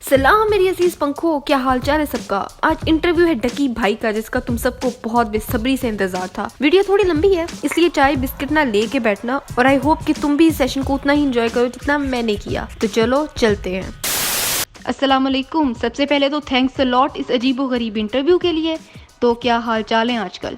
सलाम मेरी अजीज पंखो, क्या हाल चाल है सबका। आज इंटरव्यू है डकी भाई का, जिसका तुम सबको बहुत बेसब्री से इंतजार था। वीडियो थोड़ी लंबी है, इसलिए चाय बिस्किट ना लेके बैठना, और आई होप कि तुम भी इस सेशन को उतना ही एंजॉय करो जितना मैंने किया। तो चलो चलते हैं। अस्सलाम वालेकुम। सबसे पहले तो थैंक्स अ लॉट इस अजीबो गरीब इंटरव्यू के लिए। तो क्या हाल चाल है आजकल?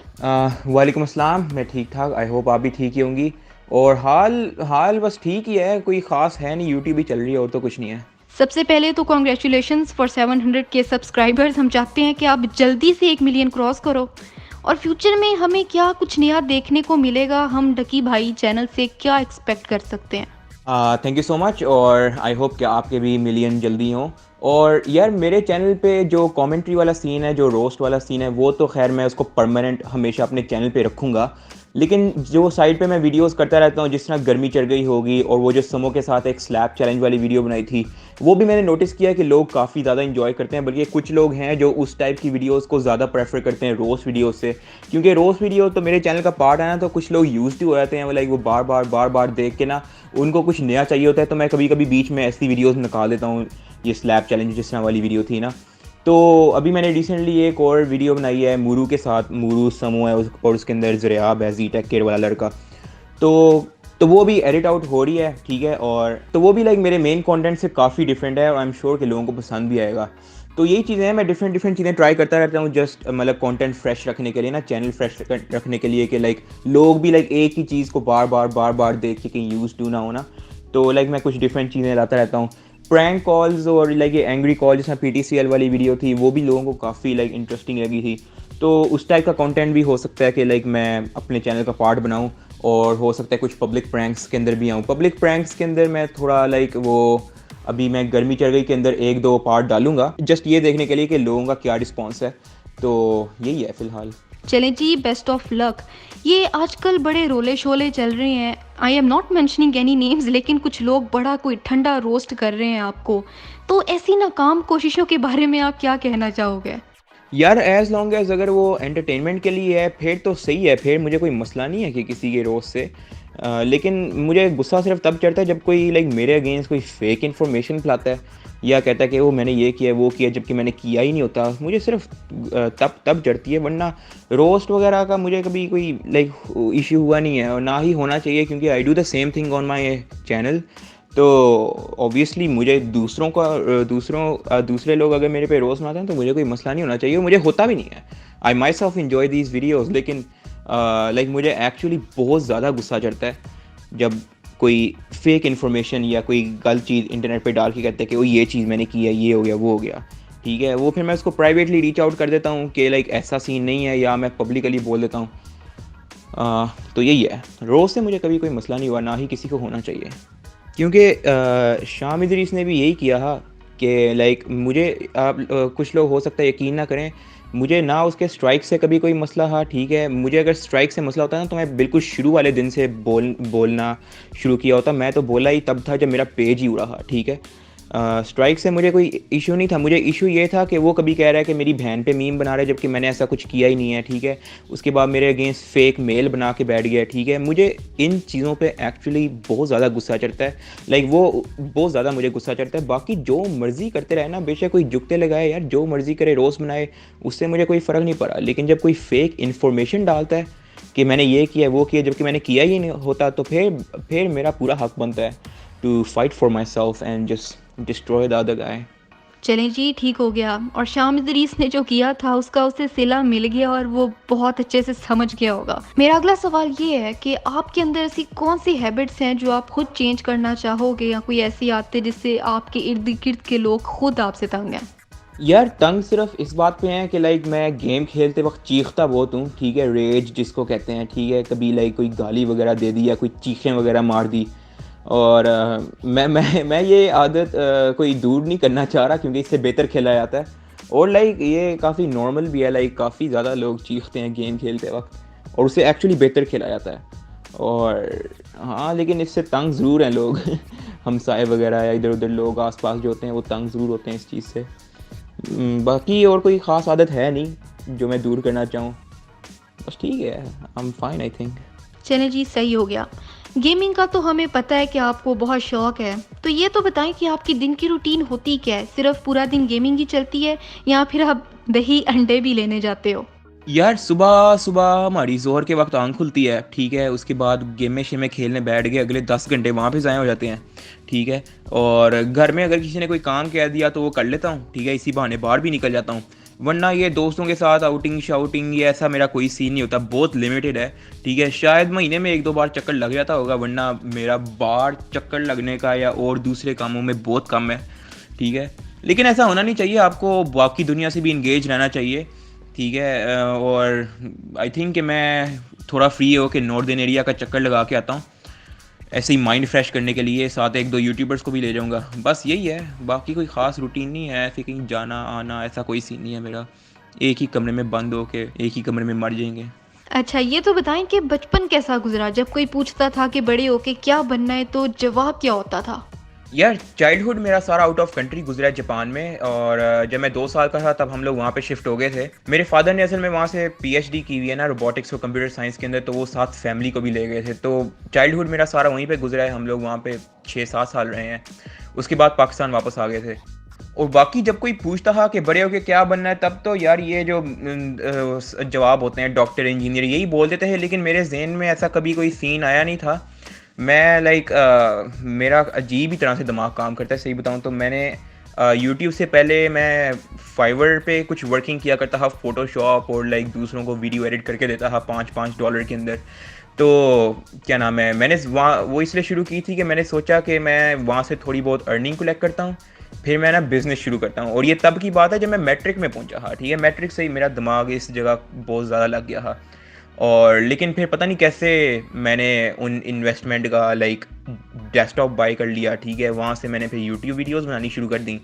वालेकुम अस्सलाम। मैं ठीक ठाक, आई होप आप भी ठीक ही होंगी। और हाल हाल बस ठीक ही है, कोई ख़ास है नहीं, यूट्यूब ही चल रही है और तो कुछ नहीं है। सबसे पहले तो कॉन्ग्रेचुलेशंस फॉर 700 के सब्सक्राइबर्स। हम चाहते हैं कि आप जल्दी से 1 मिलियन क्रॉस करो, और फ्यूचर में हमें क्या कुछ नया देखने को मिलेगा, हम डकी भाई चैनल से क्या एक्सपेक्ट कर सकते हैं? थैंक यू सो मच, और आई होप कि आपके भी मिलियन जल्दी हों। और यार मेरे चैनल पे जो कमेंट्री वाला सीन है, जो रोस्ट वाला सीन है, वो तो खैर मैं उसको परमानेंट हमेशा अपने चैनल पे रखूँगा। लेकिन जो साइड पे मैं वीडियोस करता रहता हूँ, जिस तरह गर्मी चढ़ गई होगी, और वो जो समो के साथ एक स्लैप चैलेंज वाली वीडियो बनाई थी, वो भी मैंने नोटिस किया कि लोग काफ़ी ज़्यादा इंजॉय करते हैं। बल्कि कुछ लोग हैं जो उस टाइप की वीडियोस को ज़्यादा प्रेफर करते हैं रोस्ट वीडियोस से, क्योंकि रोस्ट वीडियो तो मेरे चैनल का पार्ट है ना, तो कुछ लोग यूज़ भी हो जाते हैं। लाइक वो बार बार देख के ना उनको कुछ नया चाहिए होता है, तो मैं कभी कभी बीच में ऐसी वीडियोस निकाल देता हूँ। ये स्लैप चैलेंज जिस तरह वाली वीडियो थी ना, तो अभी मैंने रिसेंटली एक और वीडियो बनाई है मूरू के साथ। मूरू समो है और उसके अंदर ज़रियाब है, जी टेक केयर वाला लड़का। तो वो भी एडिट आउट हो रही है, ठीक है। और तो वो भी लाइक मेरे मेन कंटेंट से काफ़ी डिफरेंट है, और आई एम श्योर कि लोगों को पसंद भी आएगा। तो यही चीज़ें हैं, मैं डिफरेंट चीज़ें ट्राई करता रहता हूँ, जस्ट मतलब कंटेंट फ्रेश रखने के लिए ना, चैनल फ्रेश रखने के लिए, कि लाइक लोग भी लाइक एक ही चीज़ को बार बार देख के कहीं यूज टू ना हो ना। तो लाइक मैं कुछ डिफरेंट चीज़ें लाता रहता हूँ। प्रैंक कॉल्स और लाइक ये एंग्री कॉल, जिसमें PTCL वाली वीडियो थी, वो भी लोगों को काफ़ी लाइक इंटरेस्टिंग लगी थी। तो उस टाइप का कंटेंट भी हो सकता है कि लाइक मैं अपने चैनल का पार्ट बनाऊं, और हो सकता है कुछ पब्लिक प्रैंक्स के अंदर भी आऊँ। पब्लिक प्रैंक्स के अंदर मैं थोड़ा लाइक वो अभी मैं गर्मी चढ़ गई के अंदर 1-2 पार्ट डालूंगा, जस्ट ये देखने के लिए कि लोगों का क्या रिस्पॉन्स है। तो यही है फ़िलहाल। चलें जी, बेस्ट ऑफ लक। ये आजकल बड़े रोले शोले चल रहे हैं, I am not mentioning any names, लेकिन कुछ लोग बड़ा कोई ठंडा रोस्ट कर रहे हैं आपको। तो ऐसी नाकाम कोशिशों के बारे में आप क्या कहना चाहोगे? यार एज़ लॉन्ग एज़ अगर वो एंटरटेनमेंट के लिए है, फिर तो सही है, फिर मुझे कोई मसला नहीं है कि किसी के रोस्ट से। लेकिन मुझे गुस्सा सिर्फ तब चढ़ता है जब कोई लाइक मेरे अगेंस्ट कोई फेक इन्फॉर्मेशन फैलाता है, या कहता है कि वो मैंने ये किया वो किया, जबकि मैंने किया ही नहीं होता। मुझे सिर्फ तब चढ़ती है, वरना रोस्ट वगैरह का मुझे कभी कोई लाइक इशू हुआ नहीं है, और ना ही होना चाहिए, क्योंकि I do the same thing on my channel. तो ऑब्वियसली मुझे दूसरे लोग अगर मेरे पे रोज़ बनाते हैं तो मुझे कोई मसला नहीं होना चाहिए, मुझे होता भी नहीं है। I myself enjoy these videos. लेकिन लाइक मुझे एक्चुअली बहुत ज़्यादा गुस्सा चढ़ता है जब कोई फेक इन्फॉर्मेशन या कोई गलत चीज़ इंटरनेट पे डाल के कहते हैं कि वो ये चीज़ मैंने की है, ये हो गया वो हो गया, ठीक है। वो फिर मैं उसको प्राइवेटली रीच आउट कर देता हूँ कि लाइक ऐसा सीन नहीं है, या मैं पब्लिकली बोल देता हूँ। तो यही है, रोज़ से मुझे कभी कोई मसला नहीं हुआ, ना ही किसी को होना चाहिए। क्योंकि शाम इदरीस ने भी यही किया था कि लाइक मुझे कुछ लोग हो सकता है यकीन ना करें, मुझे ना उसके स्ट्राइक से कभी कोई मसला था, ठीक है। मुझे अगर स्ट्राइक से मसला होता ना, तो मैं बिल्कुल शुरू वाले दिन से बोलना शुरू किया होता। मैं तो बोला ही तब था जब मेरा पेज ही उड़ा था, ठीक है। स्ट्राइक से मुझे कोई इशू नहीं था, मुझे इशू ये था कि वो कभी कह रहा है कि मेरी बहन पे मीम बना रहा है, जबकि मैंने ऐसा कुछ किया ही नहीं है, ठीक है। उसके बाद मेरे अगेंस्ट फेक मेल बना के बैठ गया, ठीक है। मुझे इन चीज़ों पे एक्चुअली बहुत ज़्यादा गुस्सा चढ़ता है, लाइक वो बहुत ज़्यादा मुझे गुस्सा चढ़ता है। बाकी जो मर्ज़ी करते रहे ना, बेशक कोई जुगते लगाए यार, जो मर्ज़ी करे, रोज़ बनाए, उससे मुझे कोई फ़र्क नहीं पड़ा। लेकिन जब कोई फेक इन्फॉर्मेशन डालता है कि मैंने ये किया वो किया, जबकि मैंने किया ही नहीं होता, तो फिर मेरा पूरा हक बनता है to fight for myself and just destroy the other guy. चलें जी, ठीक हो गया। और शाम इदरीस ने जो किया था उसका उसे सिला मिल गया, और वो बहुत अच्छे से समझ गया होगा। मेरा अगला सवाल ये है कि आपके अंदर ऐसी कौन सी हैबिट्स हैं जो आप खुद चेंज करना चाहोगे, या कोई ऐसी आदतें जिससे आपके इर्द गिर्द के लोग खुद आपसे तंग हैं? यार तंग सिर्फ इस बात पे है कि लाइक मैं गेम खेलते वक्त चीखता बहुत हूँ, ठीक है। रेज जिसको कहते हैं, ठीक है। कभी लाइक कोई गाली वगैरह दे दी या कोई चीखें वगैरह मार दी, और मैं ये आदत कोई दूर नहीं करना चाह रहा, क्योंकि इससे बेहतर खेला जाता है। और लाइक ये काफ़ी नॉर्मल भी है, लाइक काफ़ी ज़्यादा लोग चीखते हैं गेम खेलते वक्त, और उससे एक्चुअली बेहतर खेला जाता है। और हाँ, लेकिन इससे तंग ज़रूर हैं लोग हमसाए वगैरह या इधर उधर लोग आसपास जो होते हैं, वो तंग ज़रूर होते हैं इस चीज़ से। बाकी और कोई ख़ास आदत है नहीं जो मैं दूर करना चाहूँ, बस ठीक है, I am fine I think. चलें जी, सही हो गया। गेमिंग का तो हमें पता है कि आपको बहुत शौक है, तो ये तो बताएं कि आपकी दिन की रूटीन होती क्या है? सिर्फ पूरा दिन गेमिंग ही चलती है या फिर आप दही अंडे भी लेने जाते हो? यार सुबह सुबह हमारी ज़ोहर के वक्त आँख खुलती है, ठीक है, उसके बाद गेमें शेमें खेलने बैठ गए, अगले 10 घंटे वहाँ पे ज़ाया हो जाते हैं, ठीक है। और घर में अगर किसी ने कोई काम कह दिया तो वो कर लेता हूँ, ठीक है, इसी बहाने बाहर भी निकल जाता हूँ। वरना ये दोस्तों के साथ आउटिंग शाउटिंग ये ऐसा मेरा कोई सीन नहीं होता, बहुत लिमिटेड है, ठीक है। शायद महीने में 1-2 बार चक्कर लग जाता होगा, वरना मेरा बाहर चक्कर लगने का या और दूसरे कामों में बहुत कम है, ठीक है। लेकिन ऐसा होना नहीं चाहिए, आपको बाकी दुनिया से भी इंगेज रहना चाहिए, ठीक है। और आई थिंक कि मैं थोड़ा फ्री हो के नॉर्दर्न एरिया का चक्कर लगा के आता हूँ, ऐसे ही माइंड फ्रेश करने के लिए। साथ 1-2 यूट्यूबर्स को भी ले जाऊँगा, बस यही है, बाकी कोई ख़ास रूटीन नहीं है, ऐसे कहीं जाना आना ऐसा कोई सीन नहीं है मेरा। एक ही कमरे में बंद हो के एक ही कमरे में मर जाएंगे। अच्छा, ये तो बताएं कि बचपन कैसा गुजरा? जब कोई पूछता था कि बड़े होके क्या बनना है तो जवाब क्या होता था? यार चाइल्डहुड मेरा सारा आउट ऑफ कंट्री गुजरा है, जापान में। और जब मैं 2 साल का था तब हम लोग वहाँ पे शिफ्ट हो गए थे। मेरे फादर ने असल में वहाँ से पीएचडी की हुई है ना रोबोटिक्स और कंप्यूटर साइंस के अंदर, तो वो साथ फैमिली को भी ले गए थे। तो चाइल्डहुड मेरा सारा वहीं पे गुजरा है, हम लोग वहाँ पे 6-7 साल रहे हैं। उसके बाद पाकिस्तान वापस आ गए थे। और बाकी जब कोई पूछता था कि बड़े होके क्या बनना है, तब तो यार ये जो जवाब होते हैं डॉक्टर इंजीनियर यही बोल देते हैं, लेकिन मेरे जहन में ऐसा कभी कोई सीन आया नहीं था। मैं मेरा अजीब ही तरह से दिमाग काम करता है, सही बताऊं तो। मैंने यूट्यूब से पहले मैं फाइवर पे कुछ वर्किंग किया करता था, फ़ोटोशॉप और दूसरों को वीडियो एडिट करके देता था $5-5 के अंदर। तो क्या नाम है, मैंने वहाँ वो इसलिए शुरू की थी कि मैंने सोचा कि मैं वहाँ से थोड़ी बहुत अर्निंग कलेक्ट करता हूँ, फिर मैं ना बिज़नेस शुरू करता हूँ। और ये तब की बात है जब मैं मैट्रिक में पहुँचा था, ठीक है। मैट्रिक से ही मेरा दिमाग इस जगह बहुत ज़्यादा लग गया था। और लेकिन फिर पता नहीं कैसे मैंने उन इन्वेस्टमेंट का डेस्कटॉप बाय कर लिया, ठीक है। वहाँ से मैंने फिर यूट्यूब वीडियोस बनानी शुरू कर दी,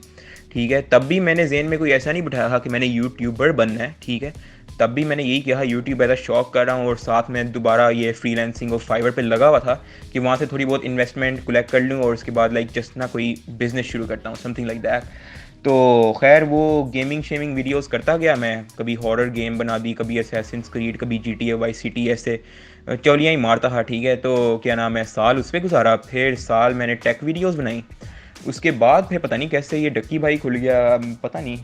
ठीक है। तब भी मैंने जेन में कोई ऐसा नहीं बिठाया था कि मैंने यूट्यूबर बनना है, ठीक है। तब भी मैंने यही किया, यूट्यूब एज अ शौक कर रहा हूँ, और साथ में दोबारा ये फ्रीलांसिंग और फाइवर पे लगा हुआ था कि वहाँ से थोड़ी बहुत इन्वेस्टमेंट कलेक्ट कर लूँ और उसके बाद जस्ट ना कोई बिज़नेस शुरू करता हूँ, समथिंग लाइक दैट। तो खैर वो गेमिंग शेमिंग वीडियोस करता गया मैं, कभी हॉरर गेम बना दी, कभी असैसिन्स क्रीड, कभी GTA वाइस सिटी, ऐसे चौलियाँ ही मारता था, ठीक है। तो क्या नाम है, साल उस पर गुजारा, फिर साल मैंने टेक वीडियोस बनाई। उसके बाद फिर पता नहीं कैसे ये डक्की भाई खुल गया, पता नहीं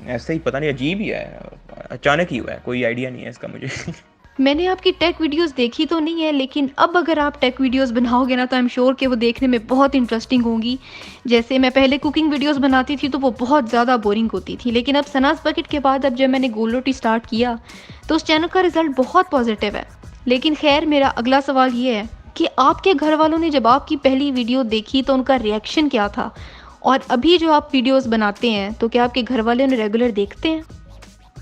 ऐसे ही, पता नहीं अजीब ही है, अचानक ही हुआ है, कोई आइडिया नहीं है इसका मुझे। मैंने आपकी टेक वीडियोस देखी तो नहीं है, लेकिन अब अगर आप टेक वीडियोस बनाओगे ना तो आई एम श्योर कि वो देखने में बहुत इंटरेस्टिंग होंगी। जैसे मैं पहले कुकिंग वीडियोस बनाती थी तो वो बहुत ज़्यादा बोरिंग होती थी, लेकिन अब सनाज बकेट के बाद अब जब मैंने गोल रोटी स्टार्ट किया तो उस चैनल का रिजल्ट बहुत पॉजिटिव है। लेकिन खैर, मेरा अगला सवाल ये है कि आपके घर वालों ने जब आपकी पहली वीडियो देखी तो उनका रिएक्शन क्या था? और अभी जो आप वीडियोस बनाते हैं तो क्या आपके घर वाले उन्हें रेगुलर देखते हैं?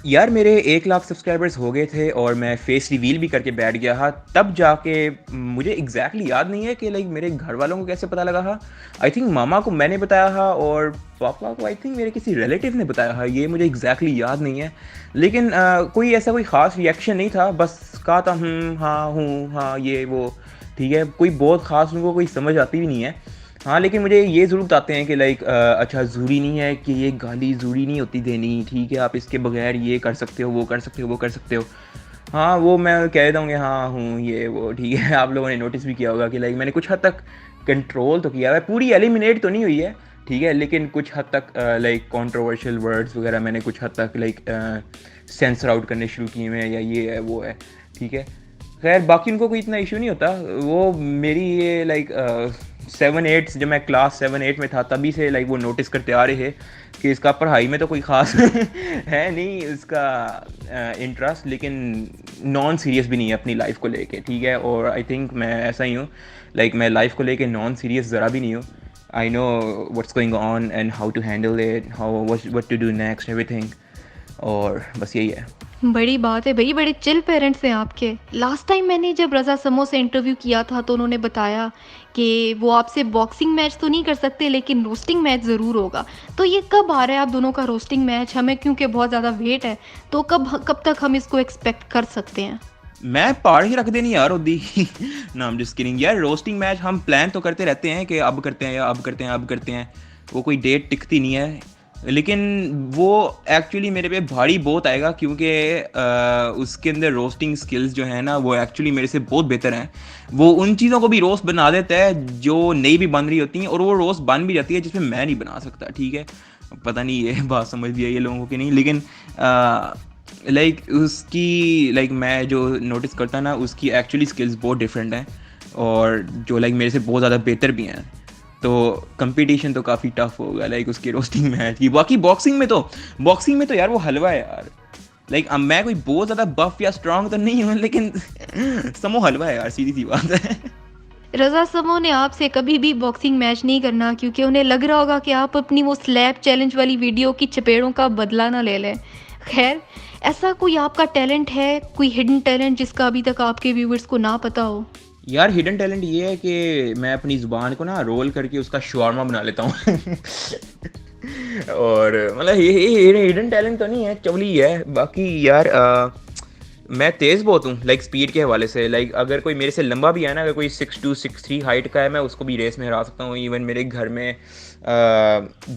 यार मेरे 1 लाख सब्सक्राइबर्स हो गए थे और मैं फेस रिवील भी करके बैठ गया था, तब जाके मुझे एग्जैक्टली याद नहीं है कि मेरे घर वालों को कैसे पता लगा था। आई थिंक मामा को मैंने बताया था और पापा को आई थिंक मेरे किसी रिलेटिव ने बताया था, ये मुझे एग्जैक्टली याद नहीं है। लेकिन कोई ऐसा कोई ख़ास रिएक्शन नहीं था, बस कहा था हाँ हूँ हाँ ये वो, ठीक है। कोई बहुत ख़ास उनको कोई समझ आती भी नहीं है। हाँ, लेकिन मुझे ये ज़रूर बताते हैं कि अच्छा ज़रूरी नहीं है कि ये गाली ज़रूरी नहीं होती देनी, ठीक है, आप इसके बगैर ये कर सकते हो, वो कर सकते हो, वो कर सकते हो। हाँ, वो मैं कह देता हूँ कि हाँ हूँ ये वो, ठीक है। आप लोगों ने नोटिस भी किया होगा कि मैंने कुछ हद तक कंट्रोल तो किया है, पूरी एलिमिनेट तो नहीं हुई है, ठीक है, लेकिन कुछ हद तक कंट्रोवर्शियल वर्ड्स वगैरह मैंने कुछ हद तक सेंसर आउट करने शुरू किए हैं, या ये है वो है, ठीक है। खैर बाकी उनको कोई इतना इशू नहीं होता। वो मेरी ये 7-8 जब मैं क्लास 7-8 में था तभी से वो नोटिस करते आ रहे हैं कि इसका पढ़ाई में तो कोई ख़ास है नहीं इसका इंटरेस्ट, लेकिन नॉन सीरियस भी नहीं है अपनी लाइफ को लेके, ठीक है। और आई थिंक मैं ऐसा ही हूँ, मैं लाइफ को लेके नॉन सीरियस ज़रा भी नहीं हूँ। I know what's going on and how to handle it, how what to do next, everything. और बस यही है। बड़ी बात है भाई, बड़े चिल पेरेंट्स हैं आपके। लास्ट टाइम मैंने जब रज़ा समो से इंटरव्यू किया था तो उन्होंने बताया कि वो आपसे बॉक्सिंग मैच तो नहीं कर सकते लेकिन रोस्टिंग मैच ज़रूर होगा। तो ये कब आ रहा है आप दोनों का रोस्टिंग मैच? हमें क्योंकि बहुत ज़्यादा वेट है, तो कब तक हम इसको एक्सपेक्ट कर सकते हैं? मैं पार ही रख देनी यार ओदी नाम जिस किडिंग यार। रोस्टिंग मैच हम प्लान तो करते रहते हैं कि अब करते हैं या अब करते हैं, अब करते हैं, वो कोई डेट टिकती नहीं है। लेकिन वो एक्चुअली मेरे पे भारी बहुत आएगा, क्योंकि उसके अंदर रोस्टिंग स्किल्स जो है ना वो एक्चुअली मेरे से बहुत बेहतर हैं। वो उन चीज़ों को भी रोस्ट बना देता है जो नहीं भी बन रही होती हैं, और वो रोस्ट बन भी जाती है जिसमें मैं नहीं बना सकता, ठीक है। पता नहीं ये बात समझ भी आई है लोगों को कि नहीं, लेकिन लाइक उसकी मैं जो नोटिस करता ना, उसकी एक्चुअली स्किल्स बहुत डिफरेंट हैं, और जो मेरे से बहुत ज़्यादा बेहतर भी हैं। तो कंपटीशन तो काफ़ी टफ होगा उसकी रोस्टिंग मैच की। बाकी बॉक्सिंग में तो यार वो हलवा है यार। अब मैं कोई बहुत ज़्यादा बफ या स्ट्रांग तो नहीं हूँ, लेकिन समो हलवा है यार, सीधी सी बात है। रजा समो ने आपसे कभी भी बॉक्सिंग मैच नहीं करना, क्योंकि उन्हें लग रहा होगा कि आप अपनी वो स्लैप चैलेंज वाली वीडियो की चपेड़ों का बदला ना ले लें। खैर, ऐसा कोई आपका टैलेंट है, कोई हिडन टैलेंट जिसका अभी तक आपके व्यूवर्स को ना पता हो? यार हिडन टैलेंट ये है कि मैं अपनी ज़ुबान को ना रोल करके उसका शवारमा बना लेता हूँ। और ये हिडन टैलेंट तो नहीं है, चवली है। बाकी यार मैं तेज़ बहुत हूँ स्पीड के हवाले से। अगर कोई मेरे से लंबा भी है ना, अगर कोई 6'2", 6'3" हाइट का है, मैं उसको भी रेस में हरा सकता हूँ। इवन मेरे घर में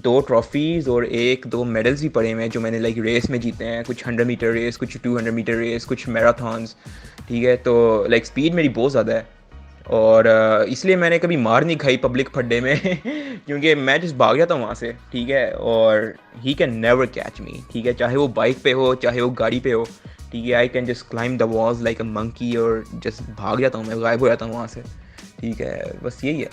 2 ट्रॉफ़ीज़ और 1-2 मेडल्स भी पड़े हुए हैं जो मैंने रेस में जीते हैं। कुछ 100 मीटर रेस, कुछ 200 मीटर रेस, कुछ मैराथन्स, ठीक है। तो स्पीड मेरी बहुत ज़्यादा है, और इसलिए मैंने कभी मार नहीं खाई पब्लिक फड्डे में। क्योंकि मैं जस्ट भाग जाता हूँ वहाँ से, ठीक है। और ही कैन नेवर कैच मी, ठीक है, चाहे वो बाइक पे हो चाहे वो गाड़ी पे हो, ठीक है। I can just climb the walls like a monkey, और जस्ट भाग जाता हूँ, मैं गायब हो जाता हूँ वहाँ से, ठीक है। बस यही है,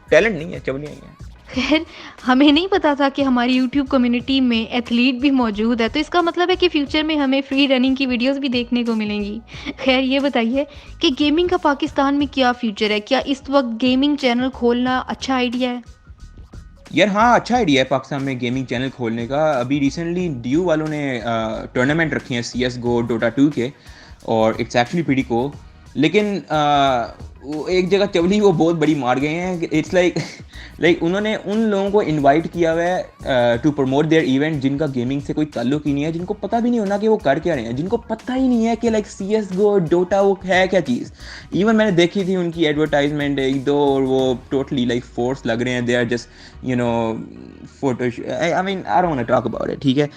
टैलेंट नहीं है, चवलियाँ ही है। खैर, हमें नहीं पता था कि हमारी यूट्यूब कम्युनिटी में एथलीट भी मौजूद है, तो इसका मतलब है कि फ्यूचर में हमें फ्री रनिंग की वीडियोस भी देखने को मिलेंगी। खैर, ये बताइए कि गेमिंग का पाकिस्तान में क्या फ्यूचर है? क्या इस वक्त गेमिंग चैनल खोलना अच्छा आइडिया है? यार हाँ, अच्छा आइडिया है पाकिस्तान में गेमिंग चैनल खोलने का। अभी रिसेंटली DU वालों ने टूर्नामेंट रखे हैं CSGO Dota 2 के, और इट्स एक्चुअली प्रीटी कोल। लेकिन वो एक जगह चवली वो बहुत बड़ी मार गए हैं। इट्स उन्होंने उन लोगों को इनवाइट किया हुआ है टू प्रमोट देयर इवेंट जिनका गेमिंग से कोई ताल्लुक ही नहीं है, जिनको पता भी नहीं होना कि वो कर क्या रहे हैं, जिनको पता ही नहीं है कि CSGO Dota वो है क्या चीज़। इवन मैंने देखी थी उनकी एडवर्टाइजमेंट 1-2, और वो टोटली फोर्स लग रहे हैं। They are just photo, I mean I don't want to talk about it, ठीक है।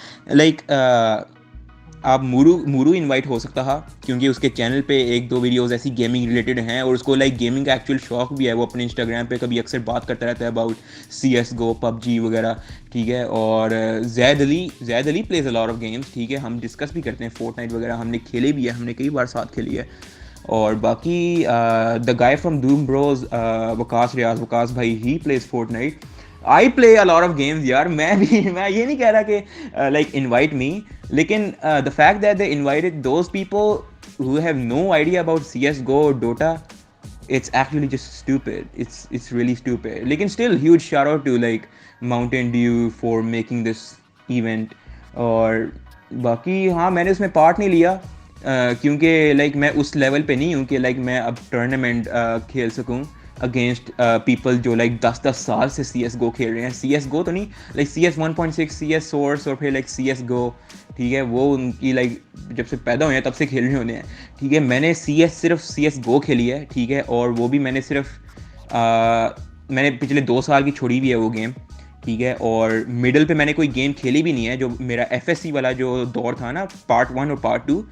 आप मूरू इनवाइट हो सकता था, क्योंकि उसके चैनल पे 1-2 वीडियोस ऐसी गेमिंग रिलेटेड हैं, और उसको गेमिंग का एक्चुअल शौक भी है। वो अपने इंस्टाग्राम पे कभी अक्सर बात करता रहता है अबाउट CSGO, PUBG वगैरह, ठीक है। और Zaid Ali plays a lot of games, ठीक है। हम डिस्कस भी करते हैं फोर्टनाइट वगैरह, हमने खेले भी है, हमने कई बार साथ खेली है। और बाकी the guy from Dhoom bros, Waqas भाई, he plays Fortnite. I play a lot of games यार। मैं ये नहीं कह रहा कि इनवाइट मी, लेकिन the fact that they invited those people who have no idea about CSGO Dota, it's actually just stupid. It's really stupid. लेकिन still huge shout out to Mountain Dew for making this event. और बाकी हाँ, मैंने उसमें part नहीं लिया क्योंकि मैं उस लेवल पे नहीं हूँ कि मैं अब टूर्नामेंट खेल सकूँ अगेंस्ट पीपल जो 10-10 साल से CSGO खेल रहे हैं। CSGO तो नहीं, CS 1.6, CS Source, और फिर CSGO, ठीक है। वो उनकी जब से पैदा हुए हैं तब से खेल रहे होने हैं, ठीक है। मैंने सिर्फ CSGO खेली है, ठीक है। और वो भी मैंने मैंने पिछले 2 साल की छोड़ी भी है वो गेम, ठीक है। और मिडल पे मैंने कोई गेम खेली भी नहीं है। जो मेरा FSC वाला जो दौर था ना, पार्ट 1 और पार्ट 2,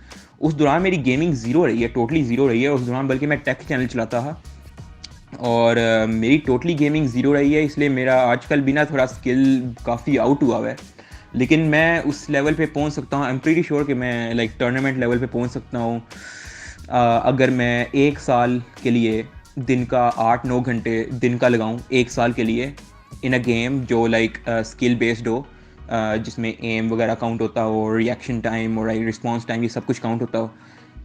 उस दौरान मेरी गेमिंग ज़ीरो रही है, टोटली ज़ीरो रही है उस दौरान। बल्कि मैं टेक चैनल चलाता था, और मेरी टोटली गेमिंग ज़ीरो रही है। इसलिए मेरा आजकल भी ना थोड़ा स्किल काफ़ी आउट हुआ है। लेकिन मैं उस लेवल पे पहुंच सकता हूँ। आई एम प्रीटी श्योर कि मैं टूर्नामेंट लेवल पे पहुंच सकता हूँ अगर मैं 1 साल के लिए दिन का 8-9 घंटे दिन का लगाऊँ, 1 साल के लिए इन अ गेम जो स्किल बेस्ड हो, जिसमें एम वगैरह काउंट होता हो, रिएक्शन टाइम और रिस्पॉन्स टाइम, ये सब कुछ काउंट होता हो।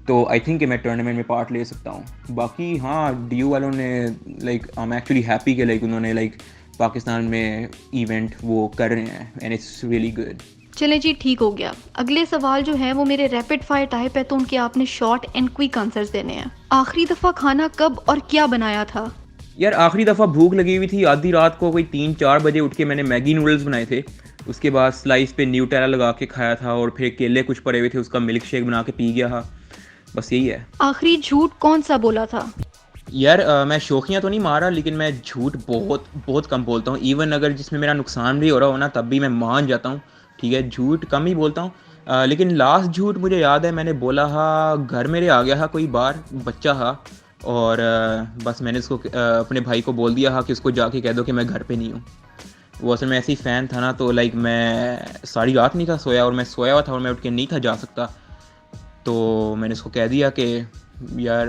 तो आई थिंक कि मैं टूर्नामेंट में पार्ट ले सकता हूँ। बाकी हाँ, DU वालों ने आई एम एक्चुअली हैप्पी कि उन्होंने पाकिस्तान में इवेंट वो कर रहे हैं, एंड इट्स रियली गुड। चलें जी, ठीक हो गया। अगले सवाल जो है वो मेरे रैपिड फायर टाइप है, तो उनके आपने शॉर्ट एंड क्विक आंसर्स देने हैं। आखिरी दफ़ा खाना कब और क्या बनाया था? यार आखिरी दफ़ा भूख लगी हुई थी, आधी रात को कोई 3-4 बजे उठ के मैंने मैगी नूडल्स बनाए थे। उसके बाद स्लाइस पे न्यूटेला लगा के खाया था, और फिर केले कुछ पड़े हुए थे, उसका मिल्क शेक बना के पी गया था। बस यही है। आखिरी झूठ कौन सा बोला था? यार मैं शौकिया तो नहीं मारा, लेकिन मैं झूठ बहुत बहुत कम बोलता हूँ। इवन अगर जिसमें मेरा नुकसान भी हो रहा हो ना, तब भी मैं मान जाता हूँ। ठीक है, झूठ कम ही बोलता हूँ। लेकिन लास्ट झूठ मुझे याद है, मैंने बोला हा, घर मेरे आ गया हा कोई बार, बच्चा हा, और बस मैंने उसको अपने भाई को बोल दिया हा कि उसको जाके कह दो कि मैं घर पे नहीं हूँ। वो असल में ऐसे ही फ़ैन था ना, तो लाइक मैं सारी रात नहीं था सोया, और मैं सोया हुआ था और मैं उठ के नहीं था जा सकता। तो मैंने उसको कह दिया कि यार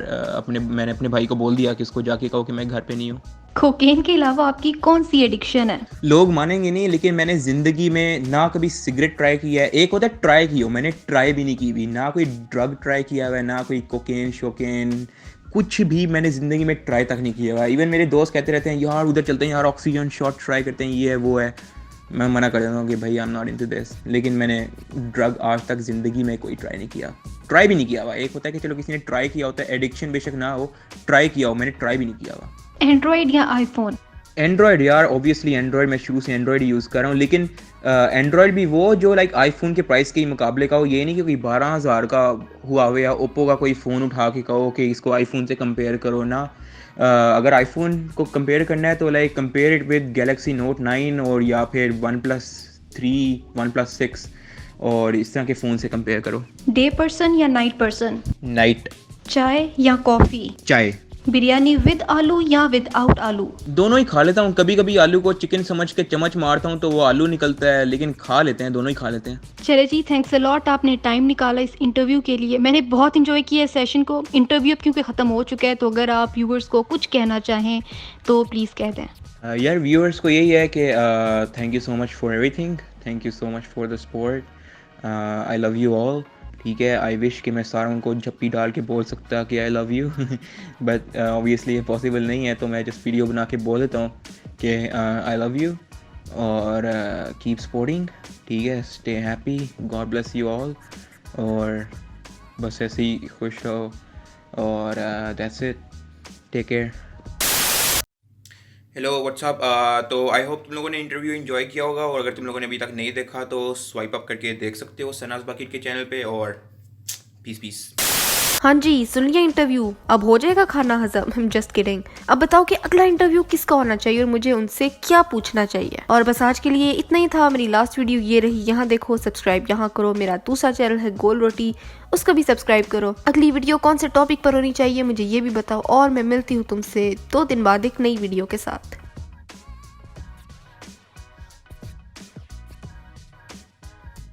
मैंने अपने भाई को बोल दिया कि उसको जाके कहो कि मैं घर पे नहीं हूँ। कोकेन के अलावा आपकी कौन सी एडिक्शन है? लोग मानेंगे नहीं, लेकिन मैंने ज़िंदगी में ना कभी सिगरेट ट्राई किया है। एक होता है ट्राई की हो, मैंने ट्राई भी नहीं की भी। ना कोई ड्रग ट्राई किया हुआ है, ना कोई कोकेन शोकेन, कुछ भी मैंने ज़िंदगी में ट्राई तक नहीं किया हुआ है। इवन मेरे दोस्त कहते रहते हैं यार उधर चलते हैं यार, ऑक्सीजन शॉट ट्राई करते हैं, ये है वो है। मैं मना कर देता हूँ कि भाई I am not into this. लेकिन मैंने ड्रग आज तक ज़िंदगी में कोई ट्राई नहीं किया, ट्राई भी नहीं किया हुआ। एक होता है कि चलो किसी ने ट्राई किया होता है, एडिक्शन बेशक ना हो, ट्राई किया हो, मैंने ट्राई भी नहीं किया हुआ। एंड्रॉयड या आईफोन? एंड्रॉयड यार, ऑब्वियसली एंड्रॉयड, मैं शुरू से एंड्रॉयड यूज़ कर रहा हूँ। लेकिन एंड्रॉयड भी वो जो लाइक आईफोन के प्राइस के ही मुकाबले का हो। ये नहीं कि कोई 12,000 का हुआ हो या ओप्पो का कोई फ़ोन उठा के कहो कि इसको आईफोन से कंपेयर करो ना। अगर आईफोन को कंपेयर करना है तो like compare it with Galaxy note 9 और या फिर वन प्लस 3, वन प्लस 6 और इस तरह के फ़ोन से कंपेयर करो। डे पर्सन या नाइट पर्सन? नाइट। चाय या कॉफ़ी? चाय। बिरयानी विद आलू या विदाउट आलू? दोनों ही खा लेता हूँ। कभी कभी आलू को चिकन समझ के चम्मच मारता हूँ तो वो आलू निकलता है, लेकिन खा लेते हैं, दोनों ही खा लेते हैं। चले जी, थैंक्स अ लॉट, आपने टाइम निकाला इस इंटरव्यू के लिए। मैंने बहुत इंजॉय किया इस सेशन को। इंटरव्यू अब क्योंकि ख़त्म हो चुका है, तो अगर आप व्यूवर्स को कुछ कहना चाहें तो प्लीज़ कह दें। यार व्यूअर्स को यही है कि thank you so much for everything, thank you so much for the support, I love you all. ठीक है, आई विश कि मैं सारों को झप्पी डाल के बोल सकता कि I love you, but obviously ये पॉसिबल नहीं है, तो मैं जस्ट वीडियो बना के बोल देता हूँ कि आई लव यू और कीप सपोर्टिंग। ठीक है, stay happy, god bless you all, और बस ऐसे ही खुश रहो, और that's it, take care. Hello what's up. तो आई होप तुम लोगों ने इंटरव्यू एंजॉय किया होगा, और अगर तुम लोगों ने अभी तक नहीं देखा तो स्वाइप अप करके देख सकते हो सनाज बाकिट के चैनल पे। और पीस पीस। हाँ जी, सुन लिया इंटरव्यू, अब हो जाएगा खाना हजम। I'm just kidding। अब बताओ कि अगला इंटरव्यू किसका होना चाहिए और मुझे उनसे क्या पूछना चाहिए। और बस आज के लिए इतना ही था। मेरी लास्ट वीडियो ये रही, यहाँ देखो, सब्सक्राइब यहाँ करो। मेरा दूसरा चैनल है गोल रोटी, उसको भी सब्सक्राइब करो। अगली वीडियो कौन से टॉपिक पर होनी चाहिए मुझे ये भी बताओ, और मैं मिलती हूँ तुमसे 2 दिन बाद एक नई वीडियो के साथ।